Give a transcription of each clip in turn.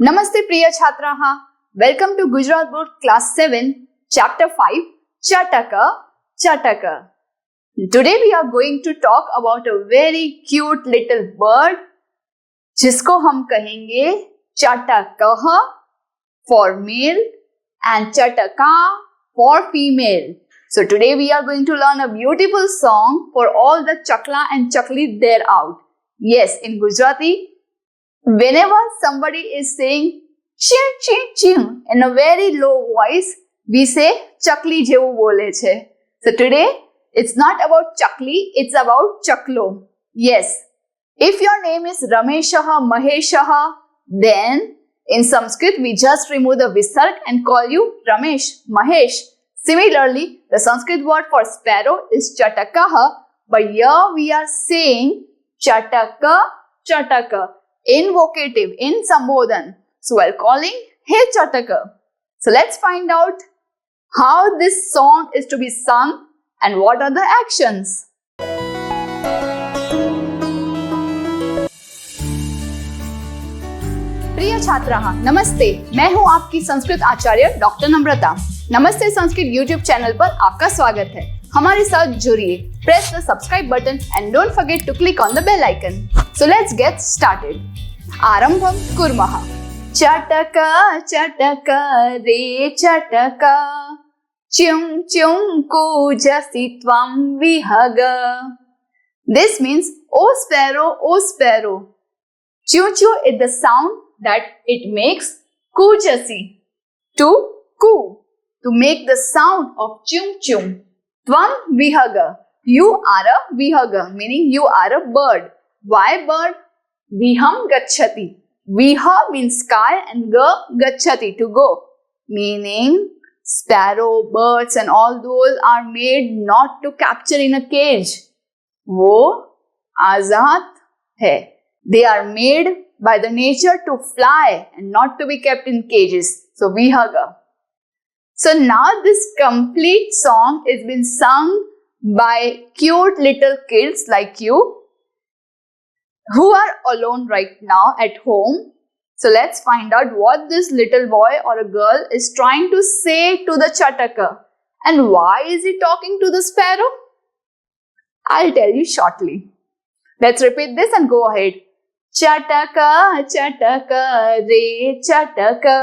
Namaste Priya Chhatraha. Welcome to Gujarat Board Class 7, Chapter 5, Chataka, Chataka. Today we are going to talk about a very cute little bird जिसको हम कहेंगे Chataka for male and Chataka for female. So today we are going to learn a beautiful song for all the Chakla and Chakli there out. Yes, in Gujarati, whenever somebody is saying ching ching ching in a very low voice, we say chakli jevu bole che. So today it's not about chakli, it's about chaklo. Yes, if your name is Rameshaha, Maheshaha, then in Sanskrit we just remove the visarg and call you Ramesh, Mahesh. Similarly, the Sanskrit word for sparrow is Chatakaha, but here we are saying Chataka, Chataka. In vocative, in Sambodhan. So while calling, hey Chataka. So let's find out how this song is to be sung and what are the actions. प्रिय छात्राः, नमस्ते। मैं हूँ आपकी संस्कृत आचार्य doctor नम्रता। नमस्ते Sanskrit YouTube channel पर आपका स्वागत है। हमारे साथ जुड़िए। Press the subscribe button and don't forget to click on the bell icon. So let's get started. आरंभं कुर्मः। चटक चटक रे चटक च्युं च्युं कूजसि त्वं विहग। This means, O sparrow. Chew chew is the sound that it makes kujasi, to coo, to make the sound of chum chum. Tvam vihaga, you are a vihaga, meaning you are a bird. Why bird? Viham gacchati. Viha means sky and gacchati, to go. Meaning sparrow, birds and all those are made not to capture in a cage. वो आजाद है. They are made by the nature to fly and not to be kept in cages. So vihaga. So now this complete song is been sung by cute little kids like you who are alone right now at home. So let's find out what this little boy or a girl is trying to say to the Chataka. And why is he talking to the sparrow? I'll tell you shortly. Let's repeat this and go ahead. Chataka, chataka, re chataka,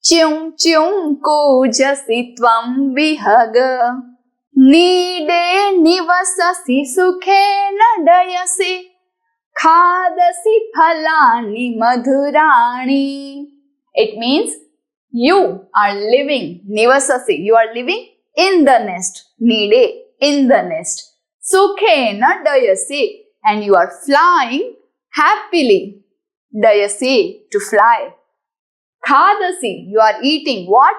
च्युं च्युं कूजसि त्वं विहग। नीडे निवससि सुखेन डयसि, खादसि फलानि मधुराणि. It means you are living, nivasasi, you are living in the nest. Nide, in the nest. Sukhena dayasi, and you are flying happily. Dayasi, to fly. Khadasi, you are eating what?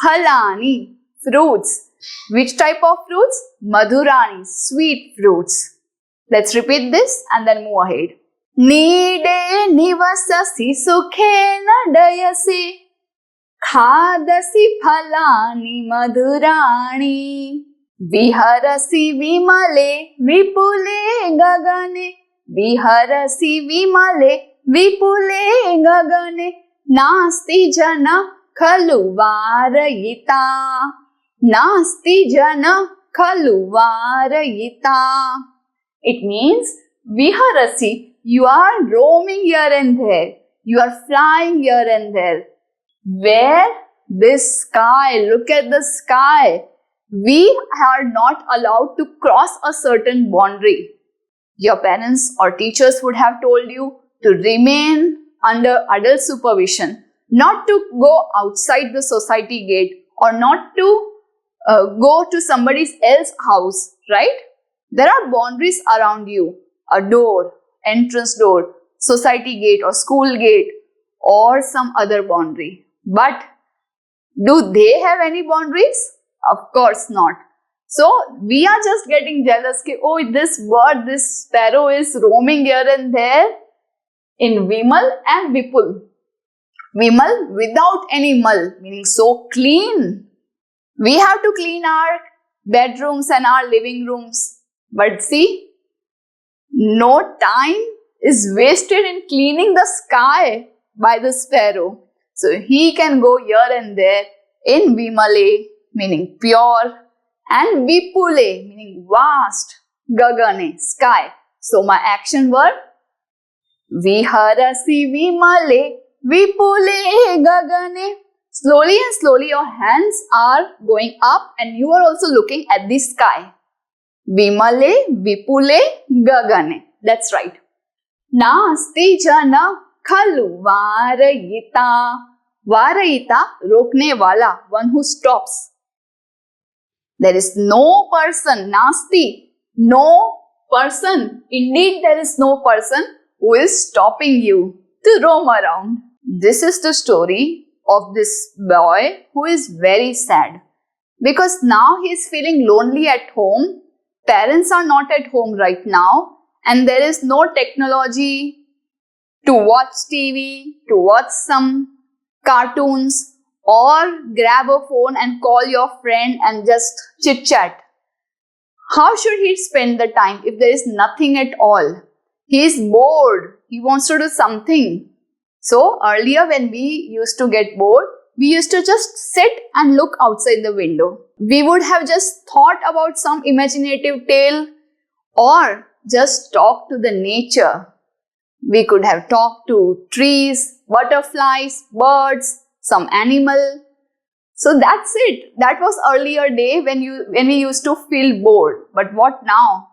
Phalani, fruits. Which type of fruits? Madhurani, sweet fruits. Let's repeat this and then move ahead. Nide nivasasi sukhena dayasi, khadasi phalani madhurani. Viharasi vimale vipule gagane, viharasi vimale vipule gagane, nasti jana khalu varayita, nasti jana khalu varayita. It means viharasi, you are roaming here and there, you are flying here and there. Where? This sky, look at the sky. We are not allowed to cross a certain boundary. Your parents or teachers would have told you to remain under adult supervision, not to go outside the society gate or not to go to somebody else's house, right? There are boundaries around you, a door, entrance door, society gate or school gate or some other boundary. But do they have any boundaries? Of course not. So we are just getting jealous that, oh, this bird, this sparrow is roaming here and there in Vimal and Vipul. Vimal without any mal, meaning so clean. We have to clean our bedrooms and our living rooms. But see, no time is wasted in cleaning the sky. by the sparrow. So he can go here and there in Vimale, meaning pure, and Vipule, meaning vast, Gagane, sky. So my action word, Viharasi Vimale, Vipule Gagane. Slowly and slowly your hands are going up and you are also looking at the sky. Vimale, Vipule, Gagane. That's right. Nasti jana khalu varayita. Varayita, rokne wala, one who stops. There is no person, nasti, no person. Indeed, there is no person who is stopping you to roam around. This is the story of this boy who is very sad because now he is feeling lonely at home. Parents are not at home right now and there is no technology to watch TV, to watch some cartoons or grab a phone and call your friend and just chit chat. How should he spend the time if there is nothing at all? He is bored. He wants to do something. So earlier when we used to get bored, we used to just sit and look outside the window. We would have just thought about some imaginative tale or just talk to the nature. We could have talked to trees, butterflies, birds, some animal. So that's it. That was earlier day when we used to feel bored. But what now?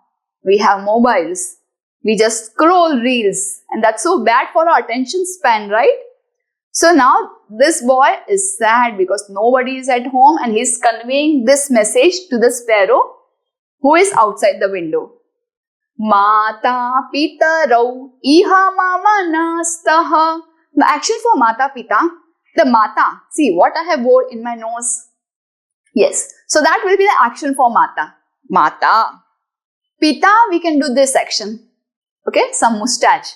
We have mobiles. We just scroll reels and that's so bad for our attention span, right? So now this boy is sad because nobody is at home and he's conveying this message to the sparrow who is outside the window. Mata pita rau iha mama nastaha. The action for mata pita, the mata. See what I have wore in my nose? Yes. So that will be the action for mata. Mata. Pita, we can do this action. Okay, some mustache.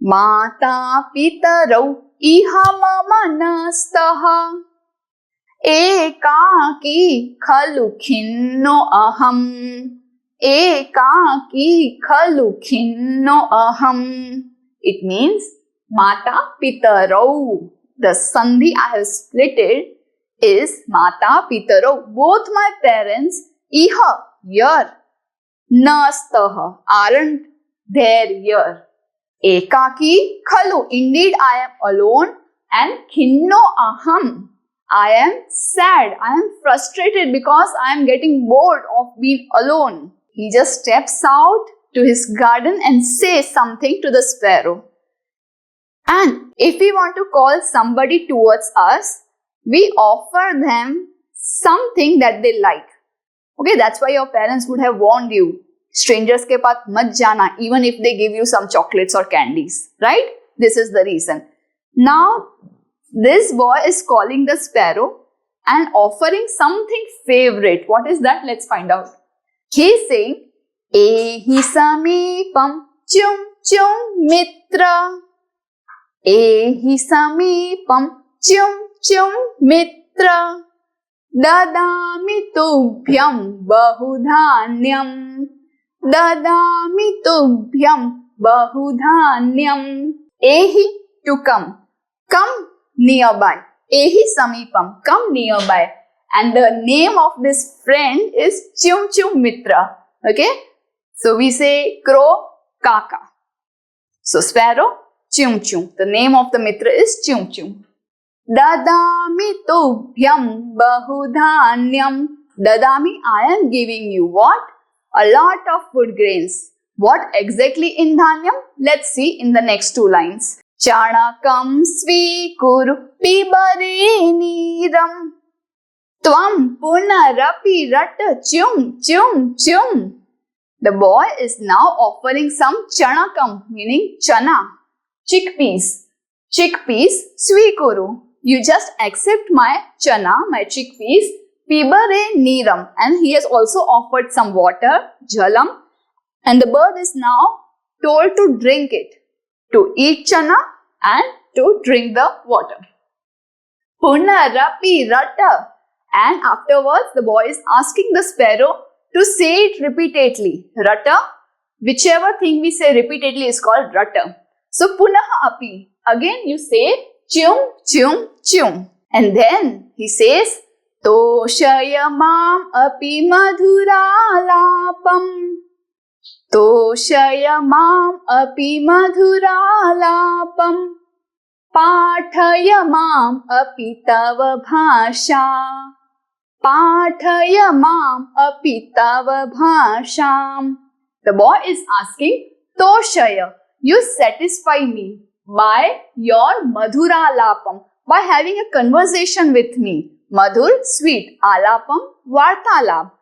Mata pita rau iha mama nastaha. Ekaki khalu khinno aham. Ekaki khalu khinno aham. It means Mata pita rau. The sandhi I have splitted is Mata pita rau. Both my parents, iha, here, nastaha, aren't there here. Ekaki khalu. Indeed, I am alone. And khinno aham. I am sad. I am frustrated because I am getting bored of being alone. He just steps out to his garden and says something to the sparrow. And if we want to call somebody towards us, we offer them something that they like. Okay, that's why your parents would have warned you. Strangers ke paas mat jana, even if they give you some chocolates or candies, right? This is the reason. Now, this boy is calling the sparrow and offering something favorite. What is that? Let's find out. He is saying, Ehi samipam chum chum mitra. Ehi samipam chum chum mitra. Dadami tubhyam bahudhanyam. Dadami tubhyam bahudhanyam. Ehi, to come. Come nearby. Ehi samipam, come nearby. And the name of this friend is Chum Chum Mitra. Okay? So we say crow, kaka. So sparrow, Chum Chum. The name of the Mitra is Chum Chum. Dadami tubhyam bahudhanyam. Dadami, I am giving you what? A lot of food grains. What exactly in dhanyam? Let's see in the next two lines. Chanakam svikuru pibare neeram. Tvam punarapi rata chum chum chum. The boy is now offering some chanakam, meaning chana, chickpeas. Chickpeas, svikuru. You just accept my chana, my chickpeas, pibare neeram. And he has also offered some water, jalam. And the bird is now told to drink it, to eat chana and to drink the water. Punarapi rata. And afterwards, the boy is asking the sparrow to say it repeatedly. Rata, whichever thing we say repeatedly is called rata. So, punaha api. Again you say chum chum chum. And then he says toshayamam api madhuralapam. Toshayamam api madhuralapam. Pathayamam api tava bhasha. Pathayamam api tava bhasham. The boy is asking, Toshaya, you satisfy me by your madhuralapam, by having a conversation with me. Madhur, sweet, alapam, vartalap.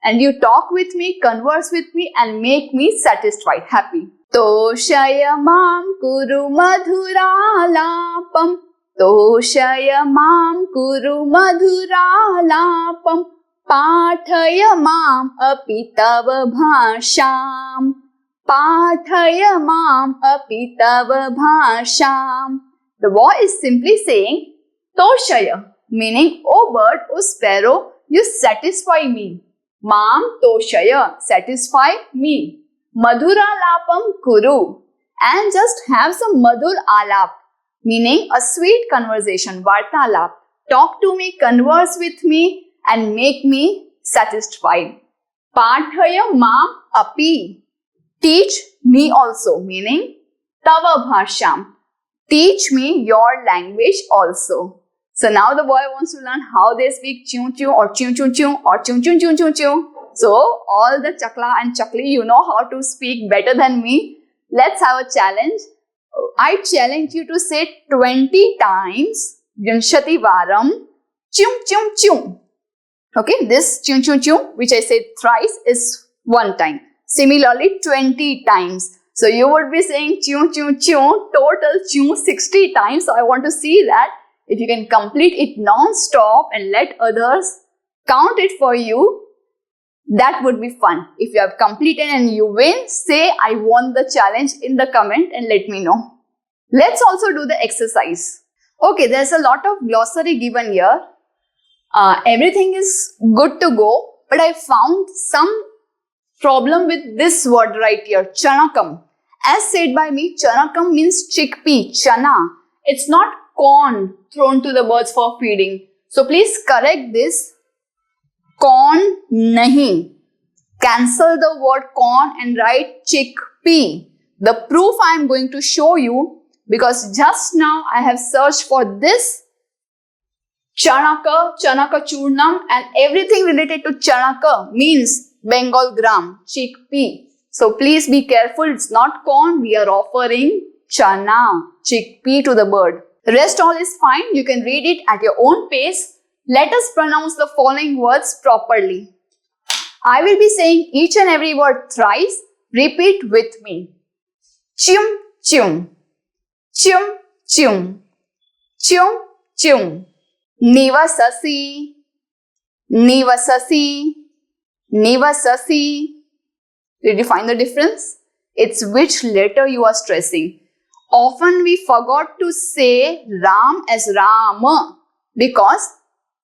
And you talk with me, converse with me and make me satisfied, happy. Toshayamam kuru madhuralapam. Toshayamam kuru madhuralapam. Pathayamam api tava bhasham. Pathayamam api tava bhasham. The boy is simply saying, Toshaya, meaning, O bird, O sparrow, you satisfy me. Mam toshaya, satisfy me. Madhuralapam kuru, and just have some madhur alap, meaning a sweet conversation, vartalap. Talk to me, converse with me and make me satisfied. Pathaya mam api, teach me also, meaning tava bhasham, teach me your language also. So now the boy wants to learn how they speak chun chun or chun chun chun or chun chun chun chun chun. So all the chakla and chakli, you know how to speak better than me. Let's have a challenge. I challenge you to say 20 times Vinshati Varam chun chun chun. Okay, this chun chun chun, which I said thrice, is one time. Similarly, 20 times. So you would be saying chun chun chun, total chun 60 times. So I want to see that. If you can complete it non-stop and let others count it for you, that would be fun. If you have completed and you win, say I won the challenge in the comment and let me know. Let's also do the exercise. Okay, there's a lot of glossary given here. Everything is good to go, but I found some problem with this word right here, chanakam. As said by me, chanakam means chickpea, chana. It's not corn thrown to the birds for feeding. So please correct this. Corn nahi. Cancel the word corn and write chickpea. The proof I am going to show you, because just now I have searched for this chanaka, chanaka churnam, and everything related to chanaka means Bengal gram, chickpea. So please be careful. It's not corn. We are offering chana, chickpea to the bird. Rest all is fine. You can read it at your own pace. Let us pronounce the following words properly. I will be saying each and every word thrice. Repeat with me. Chum chum. Chum chum. Chum chum. Nivasasi. Nivasasi. Nivasasi. Did you find the difference? It's which letter you are stressing. Often we forgot to say Ram as Rama because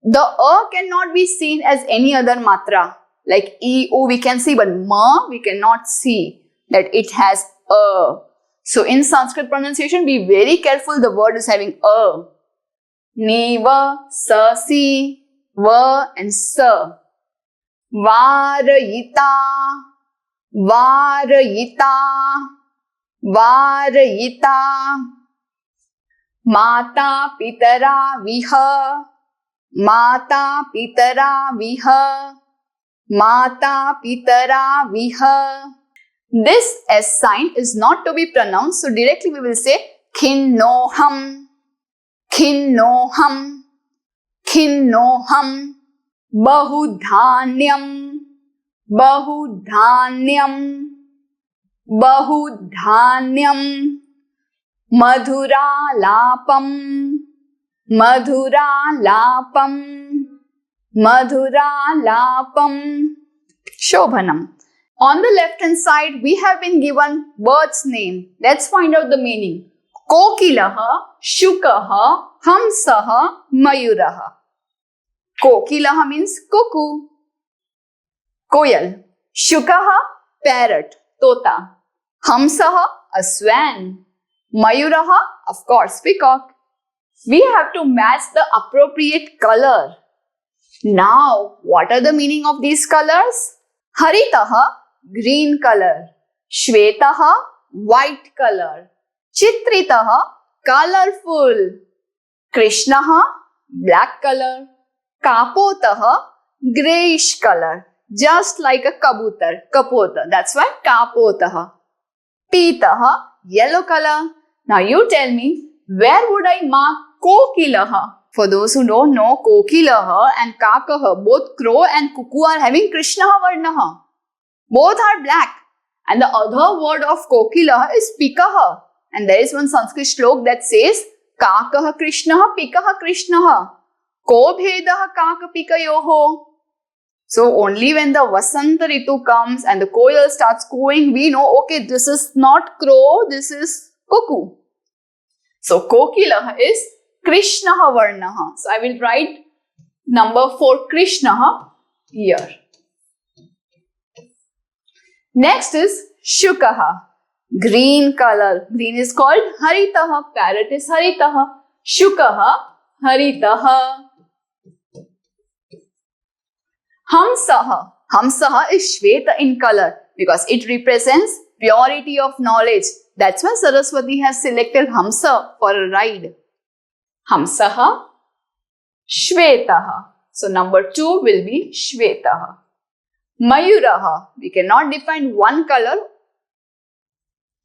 the cannot be seen as any other matra. Like E, O we can see, but Ma we cannot see that it has a. So in Sanskrit pronunciation, be very careful. The word is having a. Niva, sa, si, va and sa. Varayita, varayita. Varayita. Mata pitara viha. Mata pitara viha. Mata pitara viha. This S sign is not to be pronounced, so directly we will say khinnoham. Khinnoham. Khinnoham. Bahudhanyam. Bahudhanyam. Bahudhanyam. Madhuralapam. Madhuralapam. Madhuralapam. Shobhanam. On the left hand side, we have been given bird's name. Let's find out the meaning. Kokilaha, Shukaha, Hamsaha, Mayuraha. Kokilaha means cuckoo, koyal. Shukaha, parrot, tota. Hamsaha, a swan. Mayuraha, of course, peacock. We have to match the appropriate color. Now, what are the meaning of these colors? Haritaha, green color. Shvetaha, white color. Chitritaha, colorful. Krishnaha, black color. Kapotaha, grayish color. Just like a kabutar, kapota. That's why kapotaha. Pitaha, yellow color. Now you tell me, where would I mark kokilaha? For those who don't know, kokilaha and kakaha, both crow and cuckoo are having krishnaha varnaha. Both are black. And the other word of kokilaha is pikaha. And there is one Sanskrit shlok that says, kakaha krishnaha, pikaha krishnaha. Ko bhedaha kaka pikayoho. So only when the Vasanta Ritu comes and the koil starts cooing, we know, okay, this is not crow, this is cuckoo. So kokilaha is Krishnaha Varnaha. So I will write number 4 Krishnaha here. Next is Shukaha. Green color. Green is called Haritaha. Parrot is Haritaha. Shukaha Haritaha. Hamsaha. Hamsaha is Shveta in color because it represents purity of knowledge. That's why Saraswati has selected Hamsa for a ride. Hamsaha, Shvetaha. So number 2 will be Shvetaha. Mayuraha. We cannot define one color.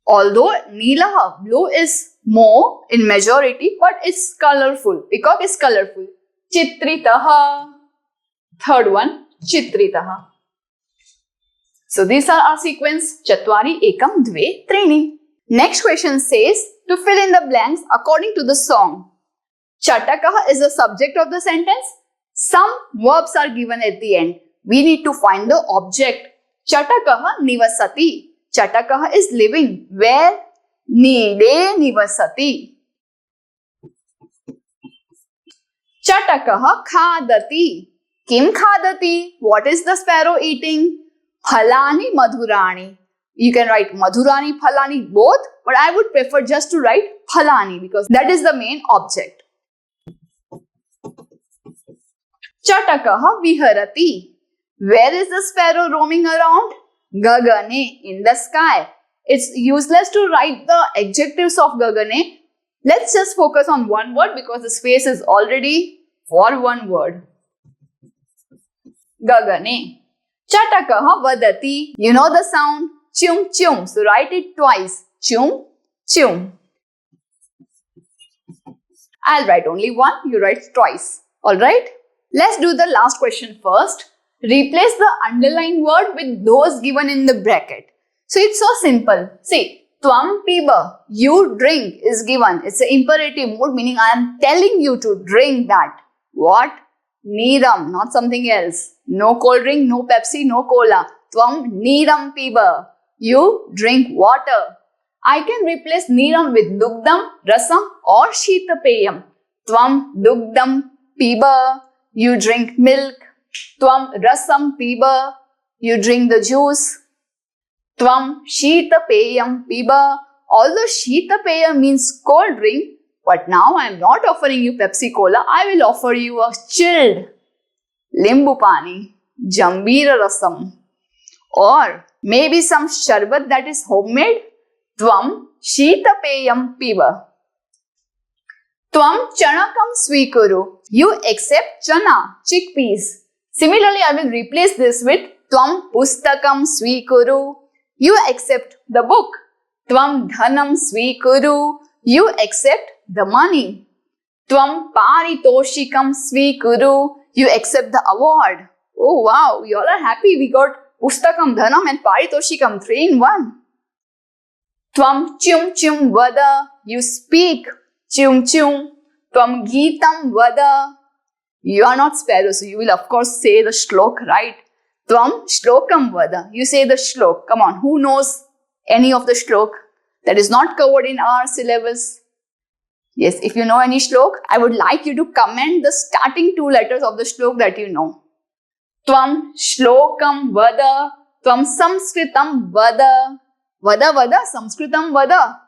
Although Neelaha, blue is more in majority, but it's colorful. Peacock is colorful. Chitritaha. Third one, Chitritaha. So these are our sequence. Chatvari, Ekam, Dve, Trini. Next question says to fill in the blanks according to the song. Chatakaha is the subject of the sentence. Some verbs are given at the end. We need to find the object. Chatakaha nivasati. Chatakaha is living. Where? Nide nivasati. Chatakaha khadati. Kim khadati? What is the sparrow eating? Phalani madhurani. You can write madhurani, phalani both, but I would prefer just to write phalani because that is the main object. Chatakaha viharati. Where is the sparrow roaming around? Gagane, in the sky. It's useless to write the adjectives of Gagane. Let's just focus on one word because the space is already for one word. Gagane. Chatakaha vadati. You know the sound? Chum chum. So write it twice. Chum chum. I'll write only one. You write twice. Alright? Let's do the last question first. Replace the underlined word with those given in the bracket. So it's so simple. See, tvam piba. You drink is given. It's an imperative mood, meaning I am telling you to drink that. What? Neeram, not something else. No cold drink, no Pepsi, no cola. Tvam neeram piba. You drink water. I can replace neeram with dugdam, rasam or sheetapeyam. Tvam dugdam piba. You drink milk. Tvam rasam piba. You drink the juice. Tvam sheetapeyam piba. Although sheetapeyam means cold drink, but now I am not offering you Pepsi Cola. I will offer you a chilled limbu pani, jambira rasam, or maybe some sharbat that is homemade. Tvam sheetapeyam piba. Tvam chanakam swikuru. You accept chana, chickpeas. Similarly, I will replace this with Tvam pustakam swikuru. You accept the book. Tvam dhanam swikuru. You accept the money. Tvam paritoshikam swikuru. You accept the award. Oh wow, you all are happy. We got pustakam, dhanam and paritoshikam 3 in 1. Tvam chum chum vada. You speak. Chum chum. Tvam geetam vada. You are not sparrow, so you will of course say the shlok, right? Tvam shlokam vada. You say the shlok. Come on, who knows any of the shlok that is not covered in our syllabus? Yes, if you know any shlok, I would like you to comment the starting 2 letters of the shlok that you know. Tvam shlokam vada. Tvam samskritam vada. Vada vada, samskritam vada.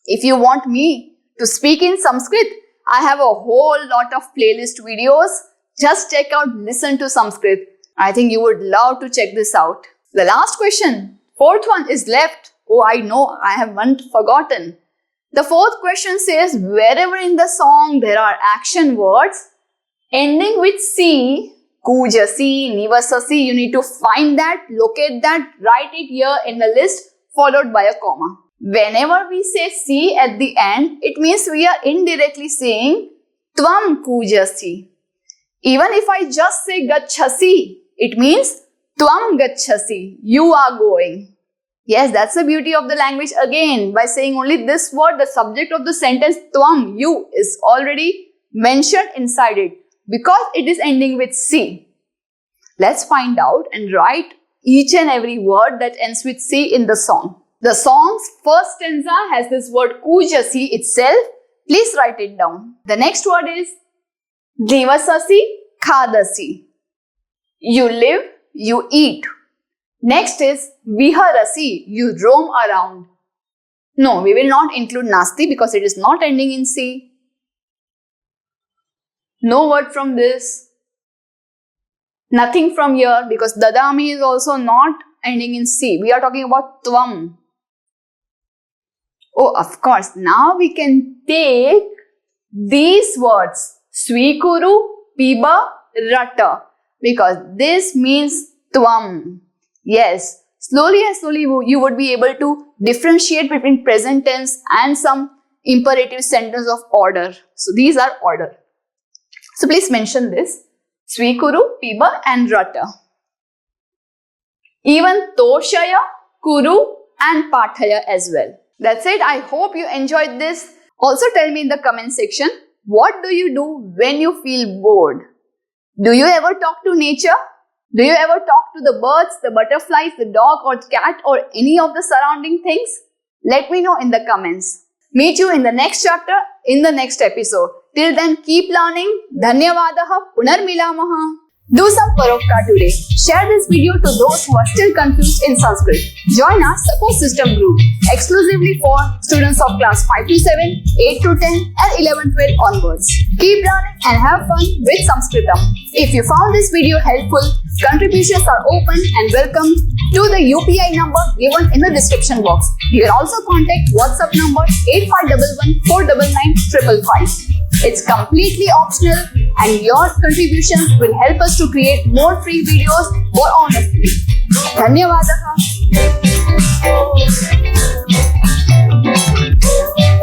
If you want me to speak in Sanskrit, I have a whole lot of playlist videos. Just check out Listen to Sanskrit. I think you would love to check this out. The last question, fourth one is left. Oh, I know, I haven't forgotten. The fourth question says, wherever in the song there are action words ending with C, kujasi, nivasasi, you need to find that, locate that, write it here in the list, followed by a comma. Whenever we say C at the end, it means we are indirectly saying tvam kujasi. Even if I just say gachhasi, it means tvam gachhasi, you are going. Yes, that's the beauty of the language again. By saying only this word, the subject of the sentence tvam, you, is already mentioned inside it because it is ending with C. Let's find out and write each and every word that ends with C in the song. The song's first stanza has this word kujasi itself. Please write it down. The next word is nivasasi, khadasi. You live, you eat. Next is viharasi, you roam around. No, we will not include nasti because it is not ending in C. No word from this. Nothing from here because dadami is also not ending in C. We are talking about tvam. Oh, of course, now we can take these words, swikuru, piba, rata, because this means tvam. Yes, slowly and slowly you would be able to differentiate between present tense and some imperative sentence of order. So these are order. So please mention this, swikuru, piba and rata. Even toshaya, kuru and pathaya as well. That's it. I hope you enjoyed this. Also tell me in the comment section, what do you do when you feel bored? Do you ever talk to nature? Do you ever talk to the birds, the butterflies, the dog or cat or any of the surrounding things? Let me know in the comments. Meet you in the next chapter, in the next episode. Till then, keep learning. Dhanyavadaha punarmilamaha. Do some Paropka today. Share this video to those who are still confused in Sanskrit. Join our support system group exclusively for students of class 5 to 7, 8 to 10 and 11 12 onwards. Keep learning and have fun with Sanskritam. If you found this video helpful, contributions are open and welcome to the UPI number given in the description box. You can also contact WhatsApp number 8511 499 555. It's completely optional and your contributions will help us to create more free videos more honestly. Dhanyavadaha.